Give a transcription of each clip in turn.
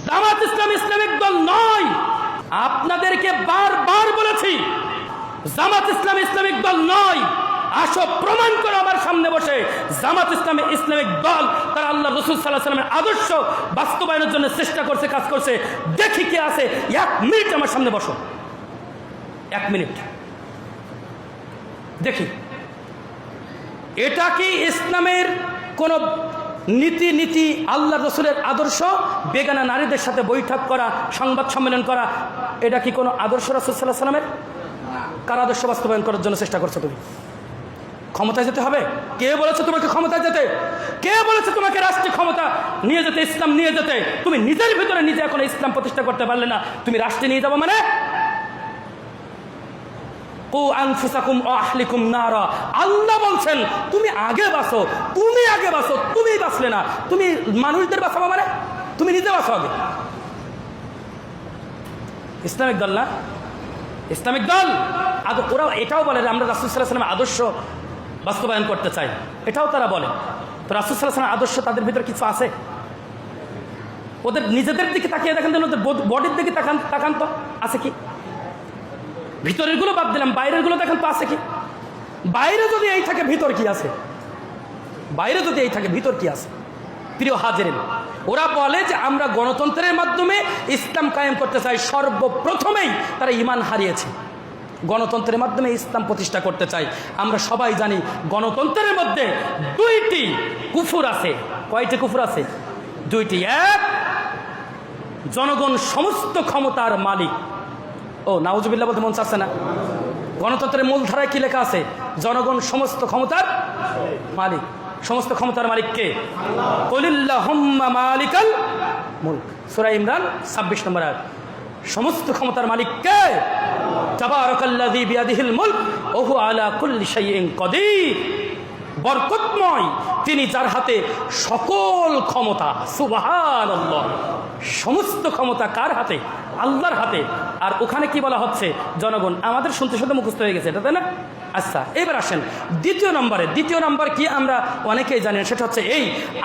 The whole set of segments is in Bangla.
জামাত ইসলাম ইসলামিক দল নয়। আপনাদেরকে বারবার বলেছি জামাত ইসলাম ইসলামিক দল নয়। আসো প্রমাণ করো আমার সামনে বসে জামাত ইসলাম ইসলামিক দল তারা আল্লাহ রাসূল সাল্লাল্লাহু আলাইহি ওয়াসাল্লামের আদর্শ বাস্তবায়নের জন্য চেষ্টা করছে, কাজ করছে। দেখি কে আছে। 1 মিনিট আমার সামনে বসো, 1 মিনিট দেখি এটা কি ইসলামের কোন নীতি আল্লাহ রসুলের আদর্শ? বেগানা নারীদের সাথে বৈঠক করা, সংবাদ সম্মেলন করা, এটা কি কোনো আদর্শ রাসূল সাল্লাল্লাহু আলাইহি ওয়াসাল্লামের? কার আদর্শ বাস্তবায়ন করার জন্য চেষ্টা করছো তুমি? ক্ষমতায় যেতে হবে? কে বলেছে তোমাকে ক্ষমতায় যেতে? কে বলেছে তোমাকে রাষ্ট্রীয় ক্ষমতা নিয়ে যেতে, ইসলাম নিয়ে যেতে? তুমি নিজের ভিতরে নিজে এখন ইসলাম প্রতিষ্ঠা করতে পারলে না, তুমি রাষ্ট্রে নিয়ে যাবো মানে? আল্লাহ বলছেন তুমি আগে বাঁচো, তুমি আগে বাঁচো, তুমি বাঁচলে না, তুমি মানুষদের বাঁচাবো মানে? তুমি নিজে বাঁচো আগে। ইসলামিক দল না, ইসলামিক দল ওরা এটাও বলে আমরা রাসূল সাল্লাল্লাহু আলাইহি ওয়াসাল্লামের আদর্শ বাস্তবায়ন করতে চাই, এটাও তারা বলে। তো রাসূল সাল্লাল্লাহু আলাইহি ওয়াসাল্লামের আদর্শ তাদের ভিতরে কিছু আছে? ওদের নিজেদের দিকে তাকিয়ে দেখেন, ওদের বডির দিকে তাকান তো আছে কি? ভিতরের গুলো বাদ দিলাম, বাইরের গুলো দেখেন তো আছে কি? বাইরে যদি এই থাকে ভিতর কি আছে? বাইরে যদি এই থাকে ভিতর কি আছে? প্রিয় হাজিরিন, ওরা বলে যে আমরা গণতন্ত্রের মাধ্যমে ইসলাম কায়েম করতে চাই। সর্বপ্রথমেই তারা ঈমান হারিয়েছে, গণতন্ত্রের মাধ্যমে ইসলাম প্রতিষ্ঠা করতে চাই। আমরা সবাই জানি গণতন্ত্রের মধ্যে 2টি কুফর আছে। কয়টি কুফর আছে? 2টি। এক, জনগণ সমস্ত ক্ষমতার মালিক। ও নাউজুবিল্লাহ বলতে মন চাচ্ছে না? গণতন্ত্রের মূল ধারায় কি লেখা আছে? জনগণ সমস্ত ক্ষমতার মালিক। সমস্ত ক্ষমতার মালিক কে? কুলিল্লাহুম্মা মালিকাল মুলক, সূরা ইমরান 26 নম্বর আয়াত। সমস্ত ক্ষমতার মালিক কে? তাবারাকাল্লাযী বিয়াদিহিল মুলক ওয়া হুয়া আলা কুল্লি শাইইন কাদির। বরকতময় তিনি, যার হাতে সকল ক্ষমতা। সুবহানাল্লাহ। সমস্ত ক্ষমতা কার হাতে? আল্লাহর হাতে। আর ওখানে কি বলা হচ্ছে? জনগণ। আমাদের শুনতে শুনতে মুখস্থ হয়ে গেছে এটা, তাই না? আচ্ছা, এবার আসেন দ্বিতীয় নম্বরে। দ্বিতীয় নম্বর কি আমরা অনেকেই জানেন, সেটা হচ্ছে এই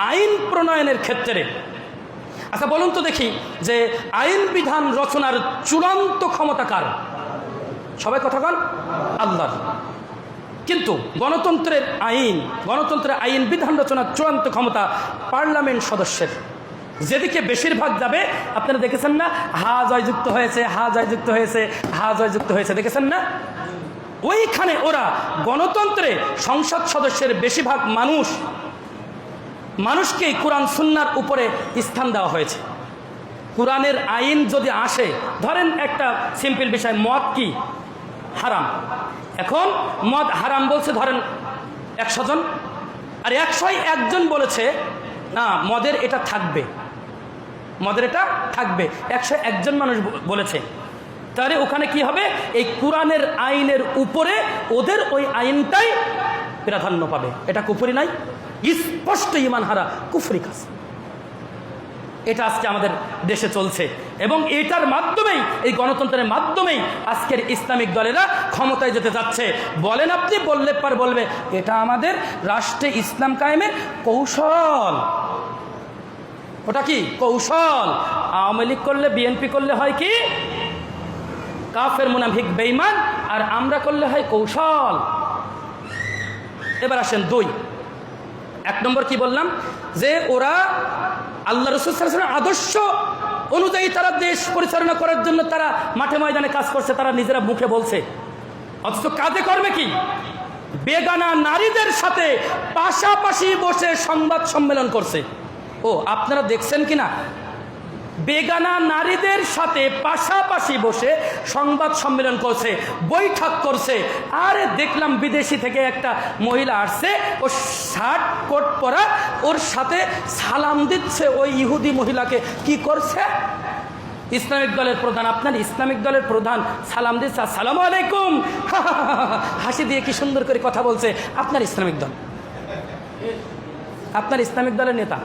আইন প্রণয়নের ক্ষেত্রে। আচ্ছা বলুন তো দেখি যে আইন বিধান রচনার চূড়ান্ত ক্ষমতা কার? সবাই কথা বল। আল্লাহর। কিন্তু গণতন্ত্রের আইন বিধান রচনার চূড়ান্ত ক্ষমতা পার্লামেন্ট সদস্যের। যেদিকে বেশিরভাগ যাবে, আপনারা দেখেছেন না, হা জয়যুক্ত হয়েছে, হা জয়যুক্ত হয়েছে, হা জয়যুক্ত হয়েছে, দেখেছেন না? ওইখানে ওরা গণতন্ত্রে সংসদ সদস্যের বেশিরভাগ মানুষকে কোরআন সুন্নাহর উপরে স্থান দেওয়া হয়েছে। কোরআনের আইন যদি আসে, ধরেন একটা সিম্পল বিষয়, মদ কি হারাম। এখন মদ হারাম বলছে ধরেন 100 জন, আর 101 জন বলেছে না মদের এটা থাকবে, মদের এটা থাকবে। 101 জন মানুষ বলেছে। তাহলে ওখানে কি হবে? এই কোরআনের আইনের উপরে ওদের ওই আইনটাই প্রাধান্য পাবে। এটা কুফরি নাই? স্পষ্ট ঈমান হারা কুফরি কাজ। এটা আজকে আমাদের দেশে চলছে, এবং এটার মাধ্যমেই, এই গণতন্ত্রের মাধ্যমেই আজকের ইসলামিক দলেরা ক্ষমতায় যেতে যাচ্ছে। বলেন আপনি, বললে পার বলবে এটা আমাদের রাষ্ট্রে ইসলাম কায়েমের কৌশল। ওটা কি কৌশল? আওয়ামী লীগ করলে, বিএনপি করলে হয় কি কাফের, মুনাফিক, বেঈমান, আর আমরা করলে হয় কৌশল। এবার আসেন 2। 1 নম্বর কি বললাম? যে ওরা আল্লাহ রাসূল সাল্লাল্লাহু আলাইহি ওয়াসাল্লামের আদর্শ অনুযায়ী তারা দেশ পরিচালনা করার জন্য তারা মাঠে ময়দানে কাজ করছে, তারা নিজেরা মুখে বলছে, অথচ কাজে করবে কি? বেগানা নারীদের সাথে পাশাপাশি বসে সংবাদ সম্মেলন করছে। ও আপনারা দেখছেন কিনা? বেগানা নারীদের সাথে পাশাপাশি বসে সংবাদ সম্মেলন করছে, বৈঠক করছে। আরে দেখলাম বিদেশি থেকে একটা মহিলা আসছে, ও শার্ট কোট পরা, ওর সাথে সালাম দিচ্ছে ওই ইহুদি মহিলাকে। কি করছে? ইসলামিক দলের প্রধান, আপনার ইসলামিক দলের প্রধান সালাম দিচ্ছে, আসসালামু আলাইকুম, হাসি দিয়ে কি সুন্দর করে কথা বলছে। আপনার ইসলামিক দল, আপনার ইসলামিক দলের নেতা।